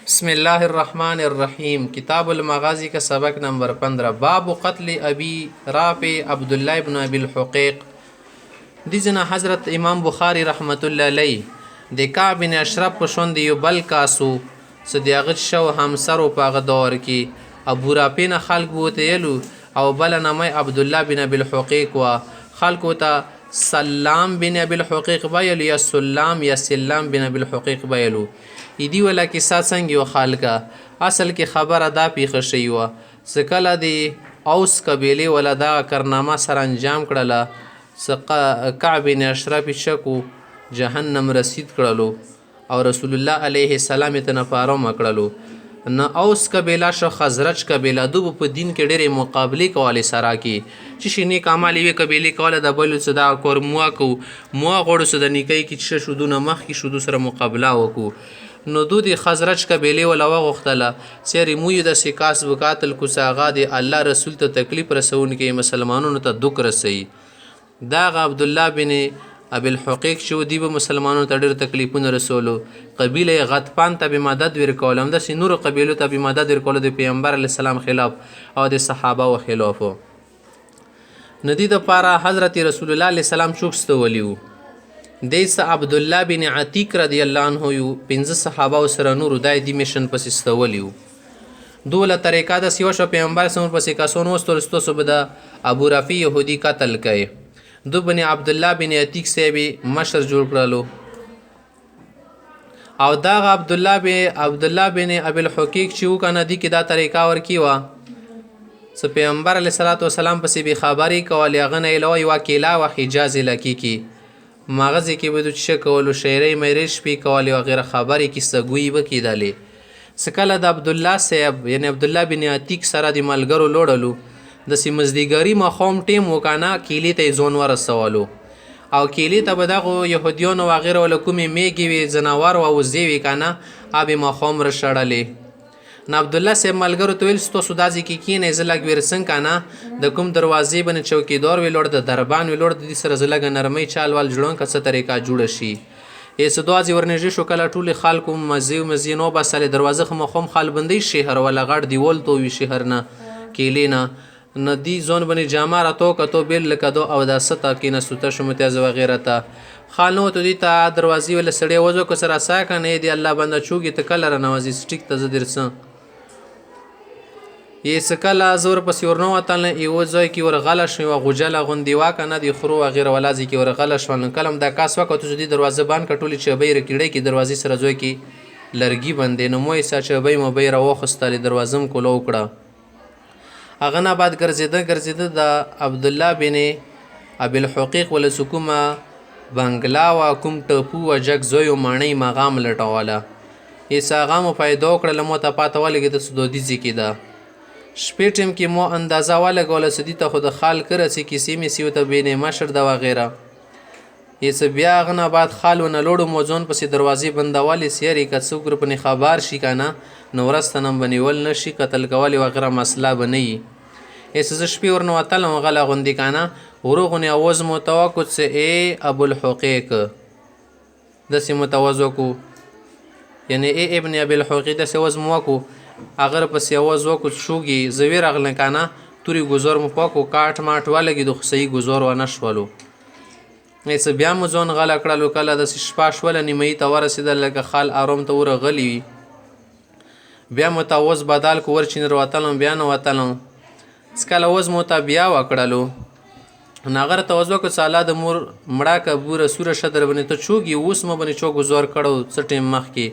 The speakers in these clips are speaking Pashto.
بسم الله الرحمن الرحیم کتاب المغازی کا سبق نمبر 15 باب قتل ابی رافع عبدالله ابن ابی الحقیق دیزنا حضرت امام بخاری رحمت الله علیه د کعب بن اشرف په شوند یو بل کاسو صدیغت شو همسرو په دور کې ابو رافع نه خلق بوتیلو او بل نامه عبدالله بن ابی الحقیق وا خلق ته سلام بن ابی الحقیق ویلو یا سلام یا سلام بن ابی الحقیق ویلو ایدی ولا کیسه څنګه یو خالقه اصل کې خبره دا پیښه شوې وه څه کله د اوس قبیلې ولا دا کارنامه سره انجام کړله کعب بن اشرف شکو جهنم رسید کړلو او رسول الله علیه السلام ته نه پارومه کړلو نه اوس قبیله شو خزرج قبیله دوی په دین کې ډېرې مقابلې کولې سره کې چې شي نیک اعمال یوې قبیلې کوله د بلو څه دا کور موه کوو موه غواړو څه د نیکۍ کې چې شودو نه مخکې شودو سره مقابله وکړو نو دو د خزرج قبیلې ولا وغوښتله چیرې موی داسې کاس وکاتل کوڅه هغه د الله رسول ته تکلیف رسونکي مسلمانانو ته دک رسوي دغه عبدالله بن ابي الحقیق چې دی به مسلمانانو ته ډېر تکلیفونه رسولو قبیله غطفان ته به مدد ورکول همداسې نورو قبیلو ته به مدد ورکول د پیغمبر علیه السلام خلاف او د صحابه و خلافو نو دې دپاره حضرت رسول الله علیه السلام چوک ستولی و دیس عبدالله بن عتیق رضی الله عنه یو 15 صحابه سره نورو دای دی میشن پسې استولی وو دوله طریقه د سیو شو پیغمبر سمور پسې کاسون وستل ستاسو به د ابو رافع يهودي قتل کړي دو بن عبدالله بن عتیق سیبی مشر جوړ کړلو او دا عبدالله بن ابي الحقیق چې وکنه دی کې دا طریقه ورکی وا س پیغمبر علیه الصلاۃ والسلام پسې به خبري کولی غنه الوی وکیلا و حجاز لکی کی مغزی کې به د څه کولو شعري مېرې شپې کولې او غیره خبرې کې سګوي به کېدلې څه کله د عبدالله صاحب یعنی عبدالله بن عتیق سره د ملګرو لوړلو داسې مزدیګري ماښام ټیم وکنه کیلې ته یې ځون ورسولو او کیلې ته به دغو یهودیانو وغیره وله کومې میږې وې ځناور او وزې وې کنه هغه به ماښام رشړلې نو عبدالله صاحب ملګرو ته ویل ستاسو دا ځای کې کښېنئ زه لږ ورسنګ کنه د کوم دروازې باندې چوکیدار وي لوړ د دربان وي لوړ د دې سره زه لږه نرمۍ چال وال جوړوم که څه طریقه جوړه شي څه دوه ځای ورنږدې شو کله ټولې خلکو مزې نه وباسلې دروازه خو مخام خالبندۍ شهر ولا غټ دیوال تو وي شهر نه کیلې نه نه دی ځون باندې جامه راتو کتو بیل لکه دو او دا ستا کېنستو ته شو متیازه وغیره ته خال نو ته دې ته دروازې ولا سړی وځو که سره سا کنه دی الله بنده چوکې ته کله رانوځي سټیک ته زه درڅم یې څه کله زه ورپسې ورنوتل یوه ځای کې ورغله شوم یوه غوجله غوندې وا که نه د خرو وغیره والا ځای کې ورغله شوم نو کله هم دا کاس وکړه ته دې دروازه بند کړه ټولې چوبۍ رکیړۍ کې دروازې سره ځای کې لرګي بندې نو مو یې سا چوبۍ موبۍ راوخیستلې دروازه م کوله وکړه هغه نه بعد ګرځېده د عبدالله بن ابي الحقیق ول څه کومه بنګلا وه کوم ټپو وه جګ زوی و ماڼۍ مغام لټوله یې څه هغه مو پیدا وکړله مو ته پاته ولګېده څه دودیزې کې ده شپې ټیم کې مو اندازه ولګوله څه دي ته خو د خال کره څه کیسې مې سیو ته بینې مشر ده وغیره یې څه بیا هغه نه بعد خال ونه لوړو مو ځون پسې دروازې بندولې سیارې که څوک ورپنې خبر شي که نه نو ورځ ته نه به نیول نه شي قتل کولې وغیره مسله به نه وي یې څه زه شپې ورنوتلم غله غوندې که نه ورو غونې اواز مو ته وکړو څه ای ابوالحقیق داسې مو ته اواز وکړو یعنې ای ابن ابي الحقیق داسې اواز مو وکړو هغه پسې اواز وکړو شوګي زه ویرغلم که نه تورې ګزار مو پاکو کاټ ماټ ولګېدو خو صحیح ګزار ونه شولو څه بیا مو ځان غله کړلو کله داسې شپه شوله نیمایي ته ورسېدل لکه خال ارام ته ورغلي وي بیا مو ته اوس بدل کو ورچینر وتلم بیا نه وتلم څه کله اوس مو ته بیا وکړلو نو هغه راته اوس وکړو چې الله د مور مړه که بوره سوره شه در باندې ته چوګي اوس مو باندې چو ګزار کړو څه ټیم مخکې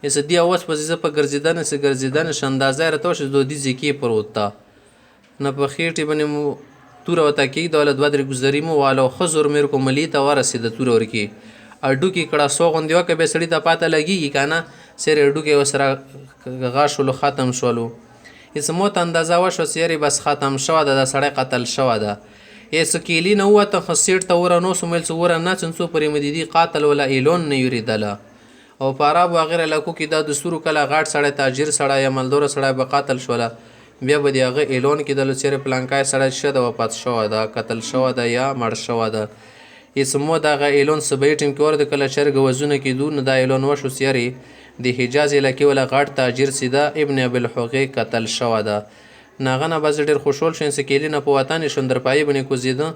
یسه دی اوس پسې زه په ګرځېدنه شه اندازه یې راته وشي دودیزې کې پروت ته نه په خېټې باندې مو توره ورته کېږدوله دوه درې ګزاري مو والو ښه زور مې ورکړو ملي ته ورسېده توره ورکې هډوکې کړه سو غوندې وکړه بیا سړي ته پاته لګېږي که نه سیرې هډوکې ورسره غا شولو ختم شولو یسه مو ته اندازه وشوه چې یارې بس ختم شوه ده دا سړی قتل شوه ده یسه کیلي نه ووته خو سیټ ته وره نو سو ویل څه وره نه څنڅو پرې مې د دې قاتل ولا ایلون نه یورېدله او په عرب وغیره علاقو کې دا دستور کله غاټ سړی تاجر سړی یا مالداره سړی به قتل شوله بیا به د هغه اعلان کېدلو چېرې پلانکای سړی شه ده وفات شوی ده قتل شوی ده یا مړ شوی ده یې څه مو دغه اعلان صبحي ټیم کې ورده کله چرګ وزونه کېدو نو دا اعلان وشو چې یارې د حجاز علاقې ولا غټ تاجر سیده ابن ابوالحقیق قتل شوی ده. ناغه نه بعضې ډېر خوشحال شو سکیلي نه په وطن یې شندرپایي باندې کوزېده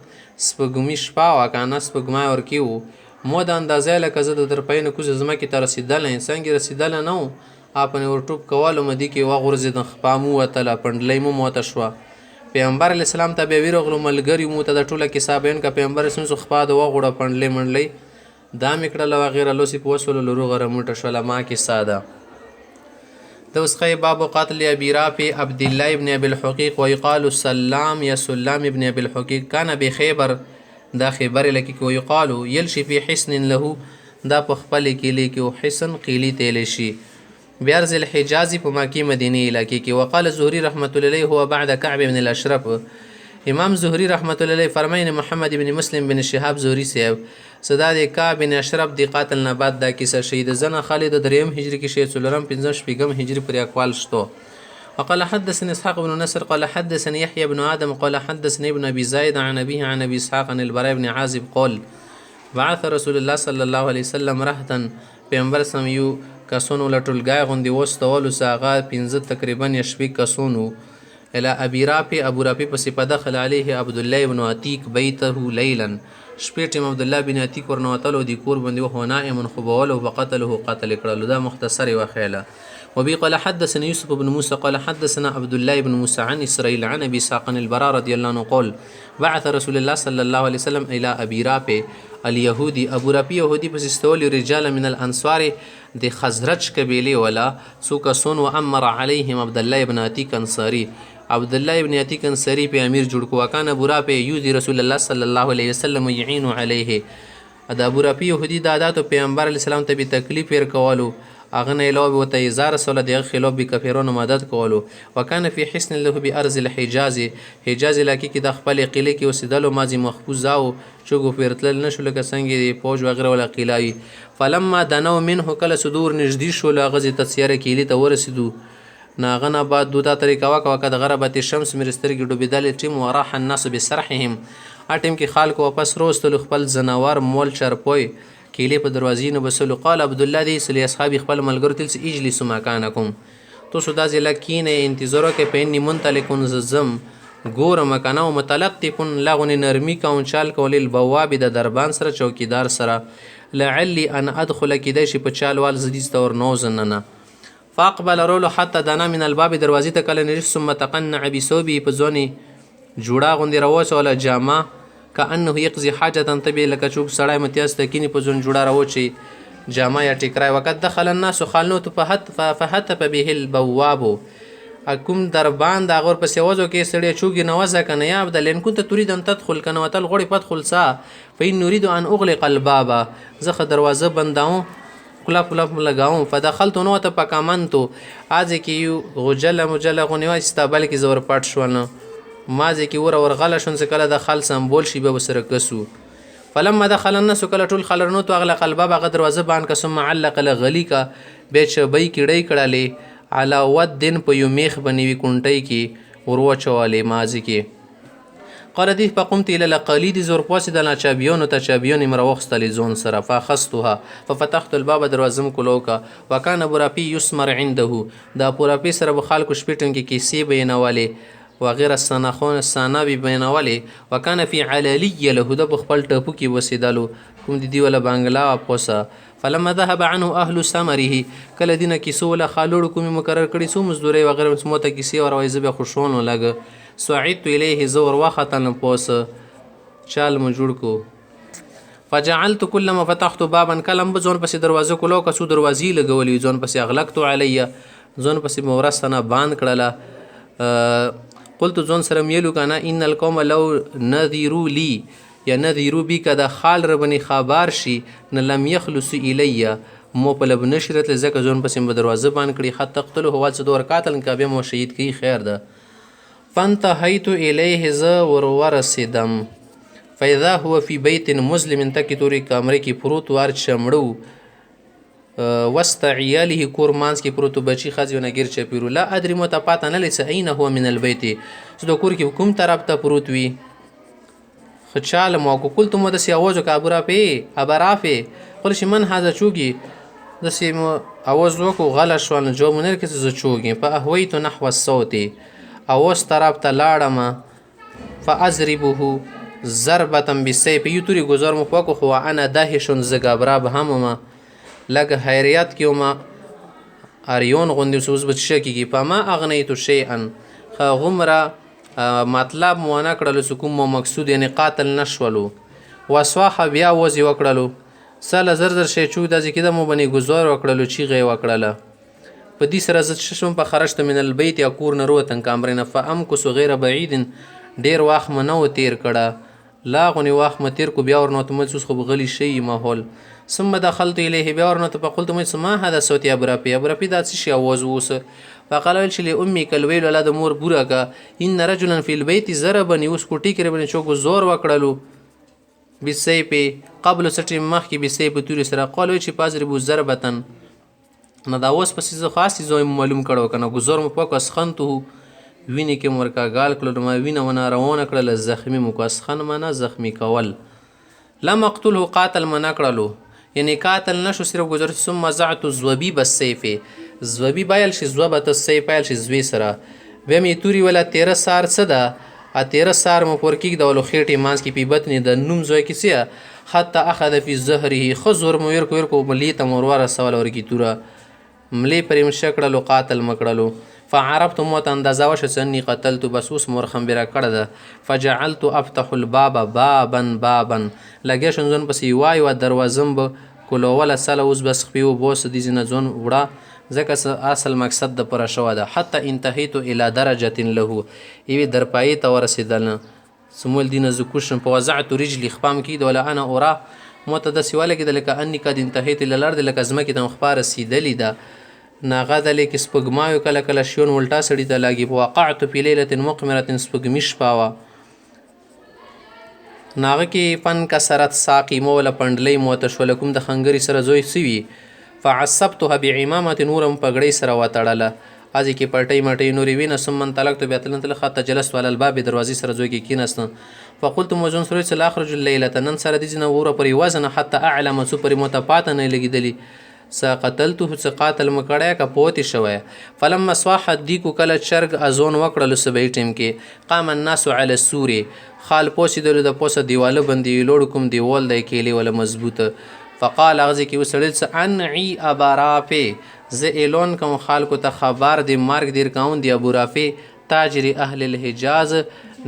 سپوږمي شپه وه که نه سپوږمۍ ورکې وو. مو د اندازې لکه زه د درپایي نه کوزې ځمکې ته رسېدلی څنګه رسېدلی نه وو اپنې ورټوپ کولو مدې کې وغورځېدم خپا مو وتله پنډلۍ مو موته شوه. پیغمبر علیه السلام ته بیا ویرغلو ملګري مو ته د ټوله کیسه بیان که پیغمبر اسلام خپا د وغوړه پنډلۍ منډلۍ دا مې کړله وغیره لوسې په وسولو روغه رموټه شوله ما کیسه ده. دوسخه باب قتل ابي رافع عبد الله ابن ابي الحقيق ويقال سلام يا سلام ابن ابي الحقيق كان بخيبر دا خیبر لکه کې ويقال يلشي في حصن له دا په خپل کلی کې حصن قیلی تیلی شي بیارز الحجازي په مکی مدینه علاقې کې. وقال زهري رحمت الله علیه هو بعد كعب بن الاشرف. امام زهري رحمت الله علیه فرمایي محمد بن مسلم بن شهاب زهري صاحب صدا د کعب بن اشرف دی قاتل نه بعد دا کیسه شهید زنه خالد دریم هجری کې شهید څلورم پنځم شپږم هجری پر اقوال شته. وقال حدثني اسحاق بن نصر قال حدثني يحيى بن ادم قال حدثني ابن ابي زايد عن ابيه عن ابي اسحاق عن البراء بن عازب قال بعث رسول الله صلى الله عليه وسلم رهتا پیغمبر سم یو کسونو لټولګای غوندي وستولو ساغه 15 تقریبا یشوي کسونو الى ابي رافع ابو رافع پس فدخل عليه عبد الله بن عتيق بيته ليلا شپې ټیم عبد الله بن عتیق ورنوتلو د کور باندې وهو نائم خوبولو وقتله قتل کړلو. دا مختصر وخیله. وبي قال حدثنا يوسف بن موسى قال حدثنا عبد الله بن موسى عن اسرائيل عن ابي اسحاق البراء رضي الله عنه قال بعث رسول الله صلى الله عليه وسلم الى ابي رافع اليهودي ابو رافع يهودي پس استول رجال من الانصار د خزرج قبيله ولا سوق سون وامر عليهم عبد الله بن عتيق انصاري عبد الله ابن عتيق انصاري په امیر جوړ کو. وکانه ابو رافع يؤذي رسول الله صلى الله عليه وسلم يعين عليه. دا ابو رافع يهودي داداتو پیغمبر علیه السلام ته به تکلیف ور کولو اغه نه علاوه وته ایزار سره د خلاف به کفیرونو مدد کولو. وکانه فی حسن له بارض الحجاز حجاز علاقې کې د خپل قلعه کې اوسېدلو ماضي محفوظ او چوغو پیرتل نشو لکه څنګه دی پوج وغیره ولا قلعه. فلما دنو منه کله صدور نږدې شو لغه تسیره کېلی ته ورسېدو ناغنا بعد دوتا طریقه وکړه د غربت الشمس مرسترګي ډوبېدل ټیم وراح الناس بسرحهم اټیم کې خلکو واپس روستل خپل زناور مول چرپوي کېلې په دروازې نه بسلو. قال عبد الله دی سلی اصحاب خپل ملګرو تل اجلسوا مکانکم تو سودا ځلکینه انتظار کې پېنی منتلکون زم ګور مکانه او متلق تكون لغون نرمي کون چال کول البواب د دربان سره چوکیدار سره لعلی ان ادخل کیدای شي په چالوال زديز تور نوزننه. فاقبل رولو حتى دنا من الباب دروازې ته کله نرس ثم تقنع بثوبه په ځونی جوړه غوندې راوچ ولا جامه كأنه يقضي حاجة طبي لکه چوب سړی متیاز تکینی په ځون جوړه راوچی جامه یا ټیکرای. وقت دخل الناس خالنو فهتف به البواب اكم دربان دا غور پسې وځو کې سړی چوګي نوازه کنه یا عبد الله ان كنت تريد ان تدخل کنه وتل غړي پدخل سا فإن نريد ان اغلق الباب زخه دروازه بنداو کلاپ لگاؤں فدخلت نو ته پکامنتو از کی یو غجل مجل غنیو استقبال کی زور پټ شول مازه کی ور غل شون کله دخل سمبول شی به سره کسو. فلما دخل الناس کله ټول خلرنو تو اغلق الباب غ دروازه بان کسم معلق لغلی کا بیچ بی کړی کړه علا ود دن په یو میخ بنوي کونټی کی ورو چواله مازه کی قال دي فقمت الى القليد زور پوس د چابيون ته چابيون مروخستل زون سره فخستها ففتحت الباب دروازم کلوکا وكان ابو رافي يسمر عنده دا ابو رافي سره بخال کو شپټن کې کیسې بینواله وغير السنخون السنابي بینواله وكان في علالي له د بخپل ټپو کې وسیدلو کوم دي ولا بنگلا پوسا. فلما ذهب عنه اهل سمره کله دینه کیسو ولا خالوړ کوم مقرر کړي سو مزدوري وغيره سموته کیسې اور وایزه به خوشون لګ. سعيدت إليه زور وختن پوس چال مو جوړ کو. فجعلت كلما فتحت بابا کلم بزون پس دروازه کولو کسو دروازې لګولې زون پس اغلقت عليا زون پس مورستنه باند کړله. قلت زون سره میلو کنه ان القوم لو نذيروا لي یا نذيروا بك د خال ربني خبر شي نه لم يخلص الي مو په لب نشرت لزکه زون پس دروازه باند کړي خط تقتله هو څدور قاتل کبه مو شهید کی خیر ده. فانتهيت إليه ز ورسدم فإذا هو في بيت مسلم تكتوري کمرې کې پروت وار چمړو وسط عياله کورمانس کې پروت بچي خځونه غیر چپیرو لا ادري متپاته نه لسه اين هو من البيت زه د کور کې کوم طرف ته پروت وي خچال مو کو قلت مو د سیاوزو کا ابو رافع قل من هذا چوغي داسې مو اواز وکړو غله شول نو جواب مو نه کړ چې زه چوک یم فاهویت نحو الصوت اواز طرف ته لاړم فاضربه ضربة بالسیف یو تورې ګزار مو وکړو خو انا دهش زه ګبرا به هم ومه لږ حیریت کې ومه اریون غوندې اوس به څه کېږي فما اغنیتو شیئا هغومره مطلب مو ونه کړلو چې کوم مو مقصود یعنې قاتل نه شولو وسواخه بیا وز یې وکړلو ساله زر زر شی چوک داسې کېده مو بنې ګزار وکړلو چیغه یې وکړله په دې سره زه څه شوم فخرجت من البیت یا کور نه روتم کامرې نه فامکسو غیر بعید ډېر وخت مې نه و تیر کړه لا غونې وخت مې تیر کو بیا ورنه ته اوس خو به غلی شي ماحول ثم دخلت الیه بیا ورنه ته فقلت ما هذا صوت یا ابو رافع دا څه شی اواز اوس فقال ویل چې لامي کلویل ولا د مور بوره کا ان رجلا فی البیت ضربني اوس کوټی کې باندې چوک زور وکړلو بالسیف قبل سټی مخکې بالسیف تورې سره قال وی چې پازربو ضربتن نه دا اوس پسې زه خاص زه معلوم کړو کنه ګزور مو پاک اسخنته وینې کې مرکا غال کړل ما وینه ونه روانه کړل زخمی مو کو اسخن منه زخمی کول لم اقتله قاتل منه کړلو یعنی قاتل نشو صرف ګزر ثم زعت الزوبی بالسيف زوبی بایل شي زوبت السيف بایل شي زوی سره به می توري ولا 13 سار څه ده ا 13 سار مو پر کې د ولو خېټي مانس کې پیبت نه د نوم زوی کې سیا حتی اخذ فی ظهره خزور مو ور کو ملی تمور ور سوال ور کی تورا ملی پریم شکړلو قاتل مکړلو فعرفت موت اندازه وشه سنی قتلت بس اوس مور خمبره کړه ده فجعلت افتح الباب بابا لګیا شون ځون پسې وای و دروازم به کولوله سله اوس بس خپیو بوس دي زنه ځون وړه ځکه اصل مقصد د پر شو ده حتی انتهیت الى درجه له ایوی درپای ته ورسیدل سمول دینه زکوشن په وضعت رجلی خپام کې ولا انا اورا موت د سیواله کې د لکه انی قد انتهیت الى الارض لکه زمکه ته مخبار رسیدلی ده ناغه د لیک سپګمایو کله کله شیون ولټا سړی ته لاګي وقعت فی لیله مقمره سپګمی شپاوه ناغه کې فن کسرت ساقی مولا پندلې موتشولکم د خنګری سره زوی سوی فعصبتها بعمامه نورم پګړی سره وتړله ازي کې پټي مټي نوري وینه ثم انطلقت بیتلن تل خط جلست على الباب دروازې سره زوی کې کیناست فقلت موزون سره چې اخرج الليله نن سره دي نه وره پرې وزن حتى اعلم سپر متفات نه لګیدلی سقتلته سقاتل مکړه کا پوت شوی فلما صاح دیکو کله چرګ ازون وکړل سبې ټیم کې قام الناس على السور خال پوسیدل د پوسه دیواله باندې لوړ کوم دیوال د کېلی ولا مضبوطه فقال غزي کې وسړل انعي ابا رافع ز اعلان کوم خلکو ته خبر دی مرګ دیر کاون دی ابو رافع تاجر اهل الحجاز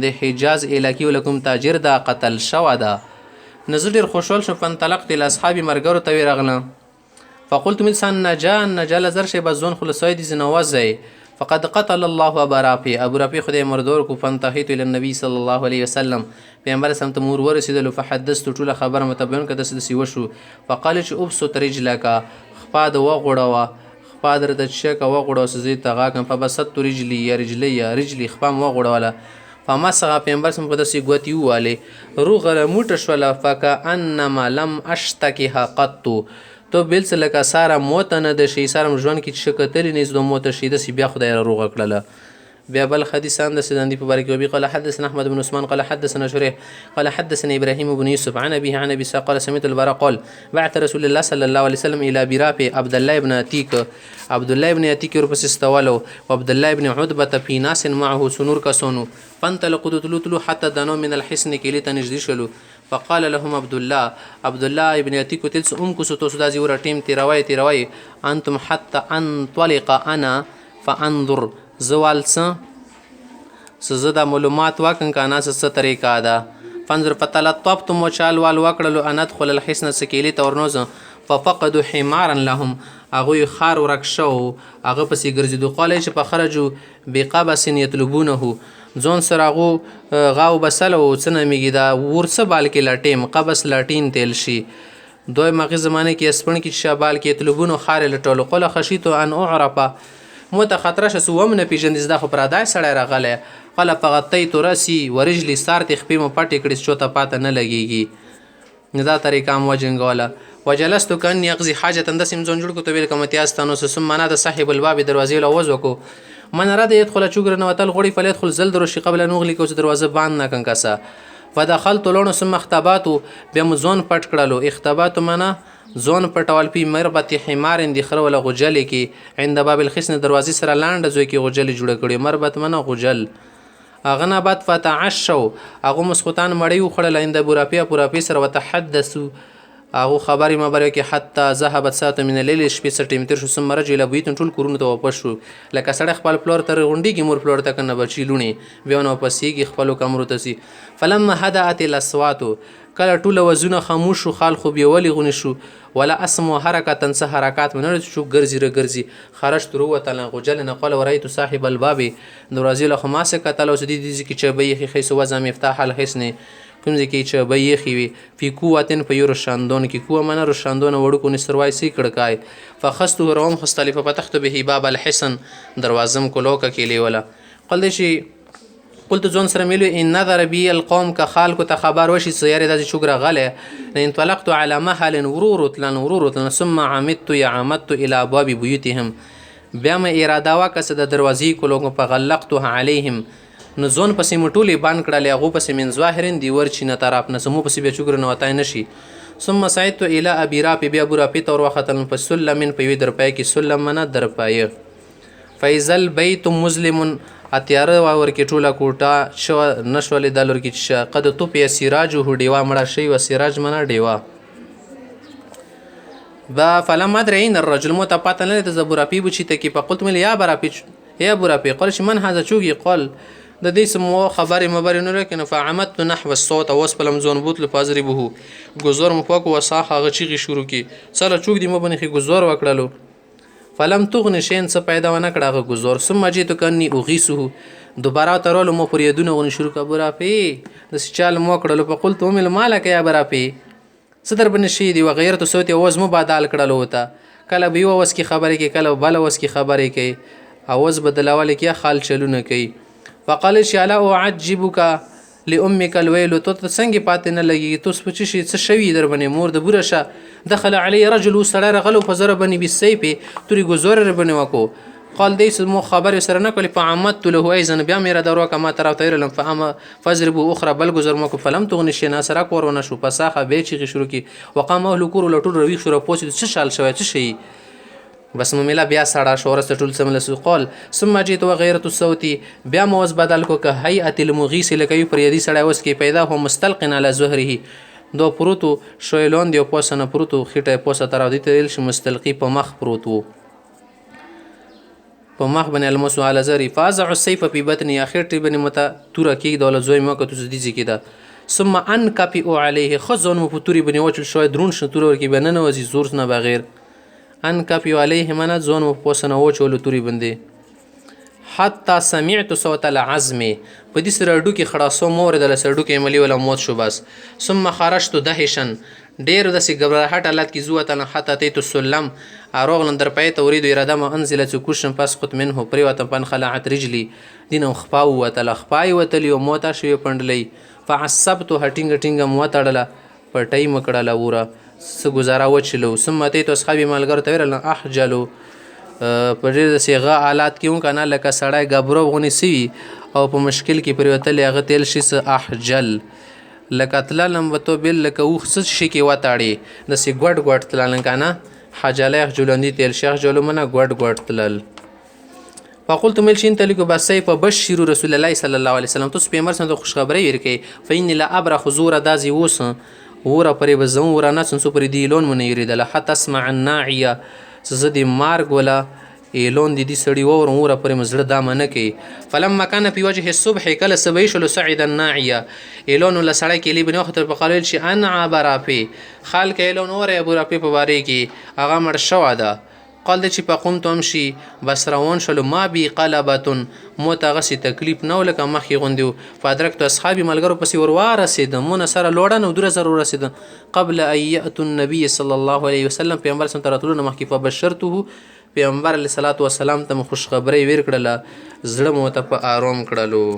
د حجاز الکی ولکم تاجر دا قتل شو دا نزل ډیر خوشحال شو فانطلقت الى اصحاب مرګرو ته ورغلم فقلت من سن نجا لزر شي بزون خلصای دي زنوازي فقد قتل الله ابو رافع خدای مردور کو فانتهيت الى النبي صلى الله عليه وسلم پیغمبر سم تمور ورسیدل فحدثت ټول خبر متبين کده سدسي وشو فقال چې ابسط رجلك خپاد وغړوا خپاد د چک وغړو سزي تغا کم فبسط رجلي خپام وغړوله فمسغ پیغمبر سم په دسي ګوتی واله روغه موټ شولا فكانما لم اشتكيها قط تو بیل څه لکه ساره موت نه د شي سره ژوند کې شکتلی نه زدو موت شي د سی بیا خدای روغه کړله بیا بل حدیث اند سندي په بارک وبي قال حدثنا احمد بن عثمان قال حدثنا شريح قال حدثنا ابراهيم بن يوسف عن ابي عن ابي قال سمعت البراء قال بعث رسول الله صلى الله عليه وسلم الى برافع عبد الله بن عتيك ورپس استولوا وعبد الله بن عتبه في ناس معه سنور كسونو فانطلقوا تلو حتى دنو من الحصن کې لتنجدي شلو فقال لهم عبد الله ابن عتيك تلس امكسو توسدازي ور ټیم تیروي انتم حتى انطلق انا فانظر زوالس سزدا معلومات واکن کانا س طریقه ده فانظر فتلطفتم وشال وال وکړلو ان ادخل الحصن سکیلی تورنوز ففقدوا حمارا لهم اغه خار ورکشو اغه پسې ګرځیدو قالې چې په خرجو بقبس يطلبونه ځون سره غاو بسلو څنه میګی دا ورڅ بال کې لټیم قبس لټین تل شي دوی مغه زمانه کې اسپن کې شابال کې طلبونو خار لټول قله خشیتو ان اعرف متخطرش سومنه پیجندز د خو پرادای سړی راغله قال فغطيت راسي ورجلي سارت خپې م پټ کړي چوته پاته نه لګيږي ندا طریقه م وجنګوله وجلست كان يقضي حاجه اندسم ځون جوړ کو تو ویل کوم تیاستانو ثم انا د صاحب الباب دروازې له وځو کو من اراد يدخل چوغر نو تل غړي فليدخل زل دروشي قبل ان اغلي کوز دروازه باندې نه کنکسا فدخلت لون ثم اختبات بمزون پټ کړلو اختبات معنا ځون پټول پی مربط حمار د خره ولا غجلې کې عند باب الخصن دروازې سره لاندې زوی کې غجلې جوړه کړې مربط منه غجل هغه نه بعد فتعشوا هغه مسخوتان مړی وخړل عند بورافي سره وتحدثوا هغه خبرې مبرې کې حتی ذهبت ساعت من الليل شپې څه ټیم تیر شو ثم رجع الى بيت ټول کورونو ته واپس شو لکه سړی خپل پلور تر غونډي کې مور پلور ته کنه بچی لونی بیا نو پسېږي خپل کمرو ته سي فلما هدأت الاصوات کله ټول وزونه خاموش شو خال خو بیولې غونی شو ولا اسمو حرکتا څه حرکات منل شو ګرځي خرجت روته غجل نقل ورأيت صاحب الباب دروازې له خماسه کتل او سدي دي کې چې به خيس وزم مفتاح الحسن کوم ځکه چې به یې خوي په قوتن په یو رشاندون کې کوه من رشاندون وړو کو نسروای سي کړکای فخستو روم خستلف فتحت به باب الحسن دروازم کو لوکه کې لیولا قل شي قلت ځون سره ملو ان نظر بي القوم كخال کو ته خبر وشي سياره د شګره غله انطلقت على محل ورورت ثم عمدت الى ابواب بيوتهم بیا مې اراده وکړه د دروازې کو لوګو په غلقتها عليهم نو ځون پسې مټولې بان کړل هغه پسې من ظاهرین دی ورچې نه طرف نه سمو پسې به چګر نه وتای نشي ثم سعيت الى ابي رافع بیا ابو رافع تور وختل په سلم په وی درپای کې سلم نه درپای فیزل بیت مسلم اتیار ور کې ټوله کوټه شو نشولې دلور کې قد تو په سراج هو دیوا مړه شي و سراج منه دیوا با فلم ادرين الرجل متپاتن له زبرافي بچی ته کې په قلت مل یا برافي یا برافي قال من هذا چوغي قال د دې سمو خبرې مبرې نه کنه فعمدت نحو الصوت اوس پلم زون بوت لفازري به گزور مفوق وصاخ هغه چیغي شروع کی سره چوک دی مبني خي گزور وکړلو فلم تغن شین څه پیدا ونه کړه گزور ثم جيت کني اغيسه دوباره ترلو مو پر یدونه غن شروع کبره په د چال مو کړلو په قلت مل مالک یا برافي صدر بن شي دی وغيرت صوت اوز مو بدل کړلو وتا کله به اوس کی خبرې کې کله بل اوس کی خبرې کې اوز بدلول کې خال چلونه کوي فقال شالا اعجبك لامك الويل تو څنګه پاتې نه لګي تو سپچ شي څه شوی در باندې مور د بورشه دخل علي رجل سړی رغلو په زره باندې بالسيف توري گزور ر باندې وکو قال دیس مو خبر سره نه کلی فعمدت له ايزن بیا مې را درو کما طرف تیر لم فاما فضربوا اخرى بل گزر مکو فلم تغني شي ناصر کورونه شو پساخه به چی شروع کی وقام اهل کور لټول روي شروع پوسې څه شال شوی څه شي بس مملا بیا سړه شورسته ټول سملس قال ثم جيت وغيرت الصوت بیا موز بدل کو که هيئه المغيث لکي پر يدي سړی اوس کې پیدا هو مستلقن على ظهره دو پروتو شويلون دی پوسنه پروتو خټه پوسه تر دي تل ش مستلقي په مخ پروتو په مخ باندې المسو على زري فازع السيف في بطن اخر تی باندې متا تور کې دول زوی مو کتو دي ځکه دا ثم انكفئ عليه خزون مفتوري باندې وچل شوي درون شتور ور کې بننه وزي زور نه بغیر ان کفی علیه من زون پوسنه و چولو توری بندې حتی سمعت صوت العزم په دې سره ډو کې خلاصو مور د لسړو کې ملي ولا موت شو بس ثم خرجت دهشن ډیر د سی غبرهټ حالت کې زوته نه حتی ته سلم اروغلن در پای ته ورید اراده ما انزل چکوشن پس خط منه پریوت پن خلعت رجلی دینه خپاو وتل خپای وتل یو موت شوی پندلې فعصبت هټینګ ټینګ موتړله پټای مکړه لوره س گزاره وچلو ثم ته اصحابي مالګر ته ورل احجلو په دې صيغه حالات کې کنه لکه سړی غبرو غونی سی او په مشکل کې پریوتل هغه تل شي احجل لکه تللم وتو بل لکه وخص شي کې وتاړي د سی ګډ تلل کنه حجله احجلندي تل شیخ جلو منه ګډ تلل فقلت ملشين تلك بسيف بشر رسول الله صلى الله عليه وسلم تس پیغمبر سره خوش خبري ورکي فإن لا ابرخ زور دازي وس ورا پرې بزم ورا نه سن سپر دی لون من یریدل حتی اسمع الناعيه زدي مارګ ولا ایلون دي سړی ور ورا پرې مزړه دا منه کی فلما كان في وجه الصبح کله سبيش له سعد الناعيه ایلون له سړی کې لبنه وخت په قالل شي انا برافي خالق ایلون ور ابو رافي په باره کې هغه مړ شو ده قال د چې په قوم تمشي بس روان شلو ما بي قلبتن متغسي تکلیف نو لکه مخې غوندو فادرکت اصحابي ملګرو پسې وروا رسیدم مون سره لوړه نو در زر رسیدم قبل ايات النبي صلى الله عليه وسلم پیغمبر سم تراتلو مخکې فبشرته پیغمبر علیه الصلاۃ والسلام ته خوش خبری ور کړله زړه مو ته په آرام کړلو